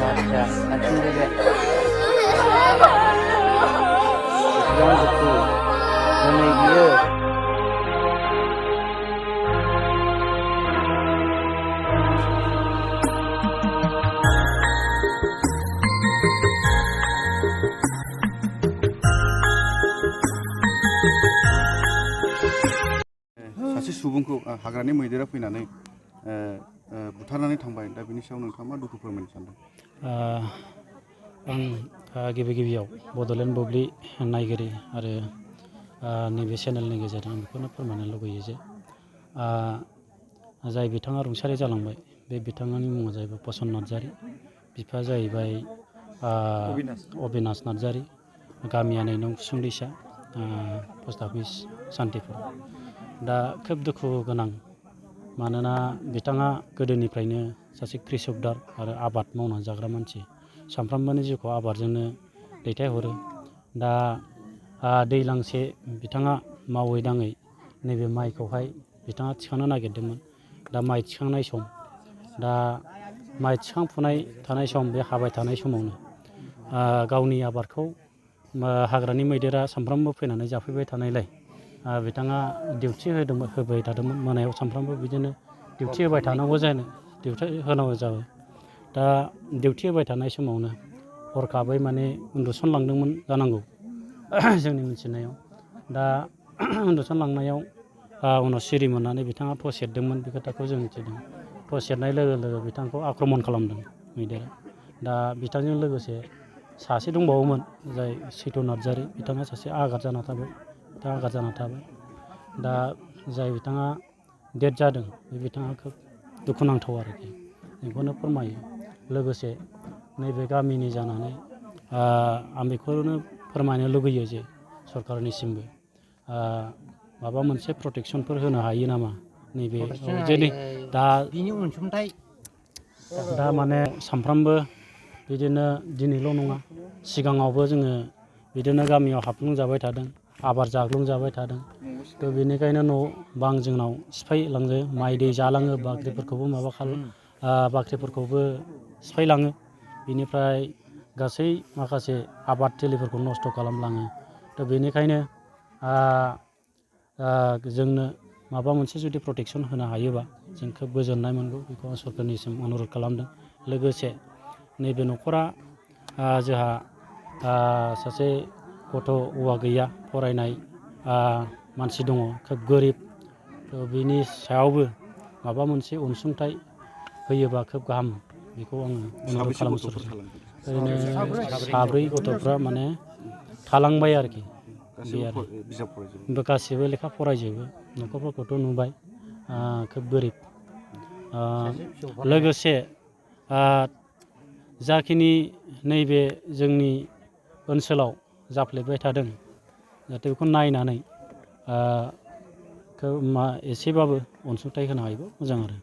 आदसा साबसिन बे बेसेबां दुखु दिनै बियो सासे सुबुंखौ हाग्रानि मैदेरा फैनानै बुथारनानै थांबाय दा बिनि सायाव नोंथाङा मा दुखु फोरमायनो सानदों? आं गिबियाव बड'लेण्ड बुब्लि नायगिरि आरो नैबे चेनेलनि गेजेरजों आं बेखौनो फोरमायनो लुगैयो जे जाय बिथाङा रुंसारि जालांबाय बे बिथांनि मुङा जाहैबाय प्रसन नार्जारि, बिफाया जाहैबाय अबिनाश नार्जारि, गामिया 9 नं कुसुंदैसा, पस्ट अफिस सान्तिपुर। दा खोब दुखु गोनां, मानोना बिथाङा गोदोनिफ्रायनो सासे कृषकदार आरो आबाद मावनानै जाग्रा मानसि, सानफ्रामबोनि जिउखौ आबादजोंनो दैथायहरो। दा दैज्लांसे बिथाङा मावै दाङै नैबे माइखौहाय बिथाङा थिखांनो नागिरदोंमोन। दा माइ थिखांनाय सम, दा माइ थिखांफुनाय थानाय सम, बे हाबाय थानाय समावनो गावनि आबादखौ हाग्रानि मैदेरा सानफ्रामबो फैनानै जाफैबाय थानायलाय बिथाङा डिउटि होबाय थादोंमोन। मोनायाव सानफ्रामबो बिदिनो डिउटि होबाय थानांगौ जाबाय। दा डिउटि होबाय थानाय समावनो हरखाबै माने उन्दुसनलांदोंमोन जानांगौ जोंनि मिथिनायाव। दा उन्दुसनलांनायाव उनाव सिरि मोननानै बिथाङा टर्च सेरदोंमोन, बे खोथाखौ जों मिथिदों। टर्च सेरनाय लोगो लोगो बिथांखौ आक्रमन खालामदों मैदेरा। दा बिथांजों लोगोसे सासे दंबावोमोन, जाय सैथ' नार्जारि, बिथाङा सासे आघात जाना थाबाय। दा जाय बिथाङा डेथ जादों, बे बिथाङा खोब दुखुनांथाव आरोखि, बेखौनो फोरमायो। लोगोसे नैबे गामिनि जानानै आं बेखौनो फोरमायनो लुगैयो जे सरकारनिसिमबो माबा मोनसे प्रटेकसनफोर होनो हायो नामा। नैबे दा बिनि अनसुंथाइ दा माने सानफ्रामबो बिदिनो दिनैल' नङा, सिगाङावबो जोङो बिदिनो गामियाव हाबग्लुंजाबाय थादों, आबाद जाग्लुंजाबाय थादों। थ' बेनिखायनो न' बां जोंनाव सिफायलाङो, माइ दै जालाङो, बाख्रिफोरखौबो सिफायलाङो। बिनिफ्राय गासै माखासे आबाद थिलिफोरखौ नस्थ' खालामलाङो। थ' बेनिखायनो जोंनो माबा मोनसे जुदि प्रटेकसन होनो हायोबा जों खोब गोजोननाय मोनगौ, बेखौ आं सरकारनिसिम अनुरद खालामदों। लोगोसे नैबे न'खरा जोंहा सासे गथ' औवा गैया, फरायनाय मानसि दङ, खोब गोरिब। थ' बिनि सायावबो माबा मोनसे अनसुंथाइ होयोबा खोब गाहाम, बेखौ आङो अनुरद खालामो। ओरैनो 7 गथ'फ्रा माने थालांबाय आरोखि। बे आरो गासिबो लेखा फरायजोबो, न'खरफोरखौथ' नुबाय, खोब गोरिब। लोगोसे जाखिनि नैबे जोंनि ओनसोलाव जाफ्लेबाय थादों, जाहाथे बेखौ नायनानै एसेबाबो अनसुंथाइ होनो हायोबा मोजां आरो।